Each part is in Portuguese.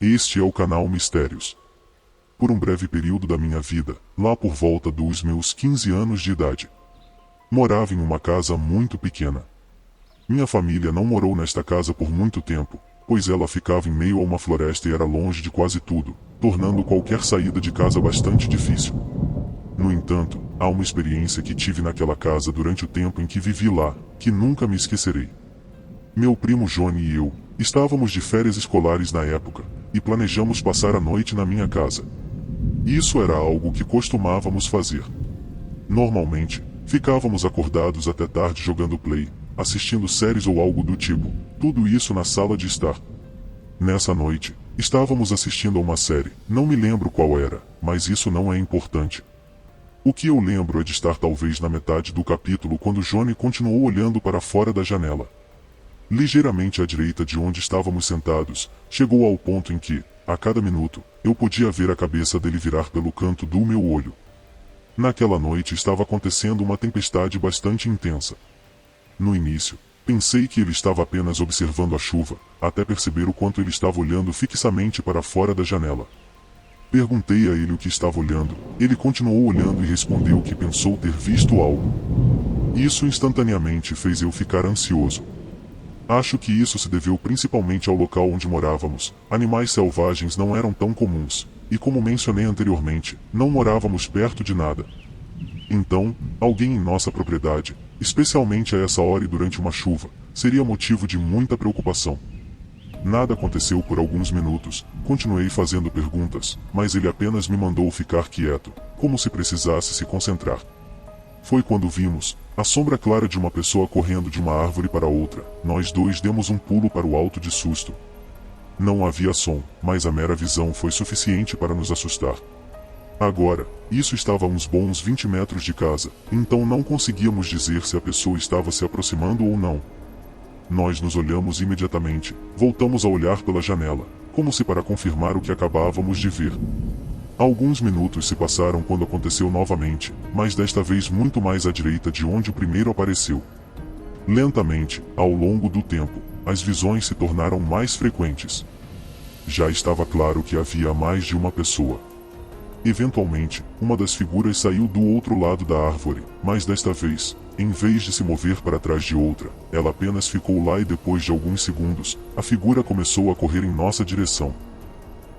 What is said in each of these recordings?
Este é o canal Mistérios. Por um breve período da minha vida, lá por volta dos meus 15 anos de idade, morava em uma casa muito pequena. Minha família não morou nesta casa por muito tempo, pois ela ficava em meio a uma floresta e era longe de quase tudo, tornando qualquer saída de casa bastante difícil. No entanto, há uma experiência que tive naquela casa durante o tempo em que vivi lá, que nunca me esquecerei. Meu primo Johnny e eu estávamos de férias escolares na época, e planejamos passar a noite na minha casa. Isso era algo que costumávamos fazer. Normalmente, ficávamos acordados até tarde jogando play, assistindo séries ou algo do tipo, tudo isso na sala de estar. Nessa noite, estávamos assistindo a uma série, não me lembro qual era, mas isso não é importante. O que eu lembro é de estar talvez na metade do capítulo quando Johnny continuou olhando para fora da janela. Ligeiramente à direita de onde estávamos sentados, chegou ao ponto em que, a cada minuto, eu podia ver a cabeça dele virar pelo canto do meu olho. Naquela noite estava acontecendo uma tempestade bastante intensa. No início, pensei que ele estava apenas observando a chuva, até perceber o quanto ele estava olhando fixamente para fora da janela. Perguntei a ele o que estava olhando, ele continuou olhando e respondeu que pensou ter visto algo. Isso instantaneamente fez eu ficar ansioso. Acho que isso se deveu principalmente ao local onde morávamos. Animais selvagens não eram tão comuns, e como mencionei anteriormente, não morávamos perto de nada. Então, alguém em nossa propriedade, especialmente a essa hora e durante uma chuva, seria motivo de muita preocupação. Nada aconteceu por alguns minutos, continuei fazendo perguntas, mas ele apenas me mandou ficar quieto, como se precisasse se concentrar. Foi quando vimos a sombra clara de uma pessoa correndo de uma árvore para outra. Nós dois demos um pulo para o alto de susto. Não havia som, mas a mera visão foi suficiente para nos assustar. Agora, isso estava a uns bons 20 metros de casa, então não conseguíamos dizer se a pessoa estava se aproximando ou não. Nós nos olhamos imediatamente, voltamos a olhar pela janela, como se para confirmar o que acabávamos de ver. Alguns minutos se passaram quando aconteceu novamente, mas desta vez muito mais à direita de onde o primeiro apareceu. Lentamente, ao longo do tempo, as visões se tornaram mais frequentes. Já estava claro que havia mais de uma pessoa. Eventualmente, uma das figuras saiu do outro lado da árvore, mas desta vez, em vez de se mover para trás de outra, ela apenas ficou lá e depois de alguns segundos, a figura começou a correr em nossa direção.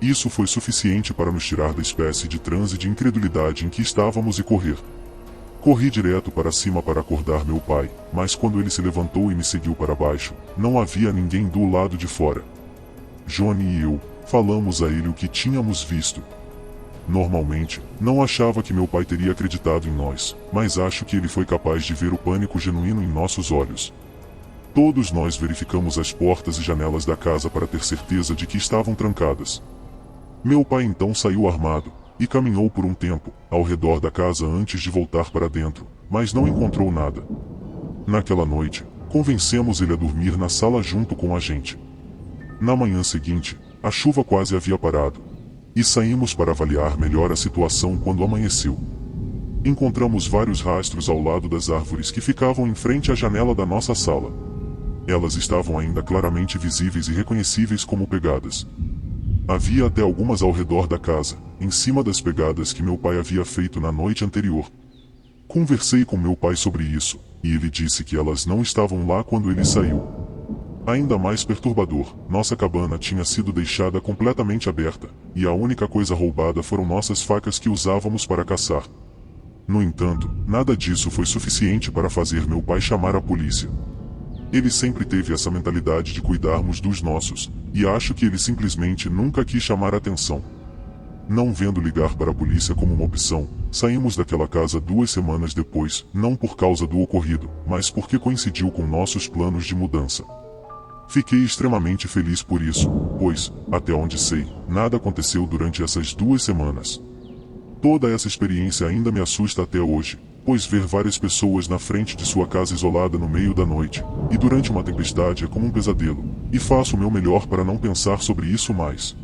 Isso foi suficiente para nos tirar da espécie de transe de incredulidade em que estávamos e correr. Corri direto para cima para acordar meu pai, mas quando ele se levantou e me seguiu para baixo, não havia ninguém do lado de fora. Johnny e eu falamos a ele o que tínhamos visto. Normalmente, não achava que meu pai teria acreditado em nós, mas acho que ele foi capaz de ver o pânico genuíno em nossos olhos. Todos nós verificamos as portas e janelas da casa para ter certeza de que estavam trancadas. Meu pai então saiu armado, e caminhou por um tempo, ao redor da casa antes de voltar para dentro, mas não encontrou nada. Naquela noite, convencemos ele a dormir na sala junto com a gente. Na manhã seguinte, a chuva quase havia parado, e saímos para avaliar melhor a situação quando amanheceu. Encontramos vários rastros ao lado das árvores que ficavam em frente à janela da nossa sala. Elas estavam ainda claramente visíveis e reconhecíveis como pegadas. Havia até algumas ao redor da casa, em cima das pegadas que meu pai havia feito na noite anterior. Conversei com meu pai sobre isso, e ele disse que elas não estavam lá quando ele saiu. Ainda mais perturbador, nossa cabana tinha sido deixada completamente aberta, e a única coisa roubada foram nossas facas que usávamos para caçar. No entanto, nada disso foi suficiente para fazer meu pai chamar a polícia. Ele sempre teve essa mentalidade de cuidarmos dos nossos, e acho que ele simplesmente nunca quis chamar atenção. Não vendo ligar para a polícia como uma opção, saímos daquela casa 2 semanas depois, não por causa do ocorrido, mas porque coincidiu com nossos planos de mudança. Fiquei extremamente feliz por isso, pois, até onde sei, nada aconteceu durante essas 2 semanas. Toda essa experiência ainda me assusta até hoje, pois ver várias pessoas na frente de sua casa isolada no meio da noite, e durante uma tempestade é como um pesadelo, e faço o meu melhor para não pensar sobre isso mais.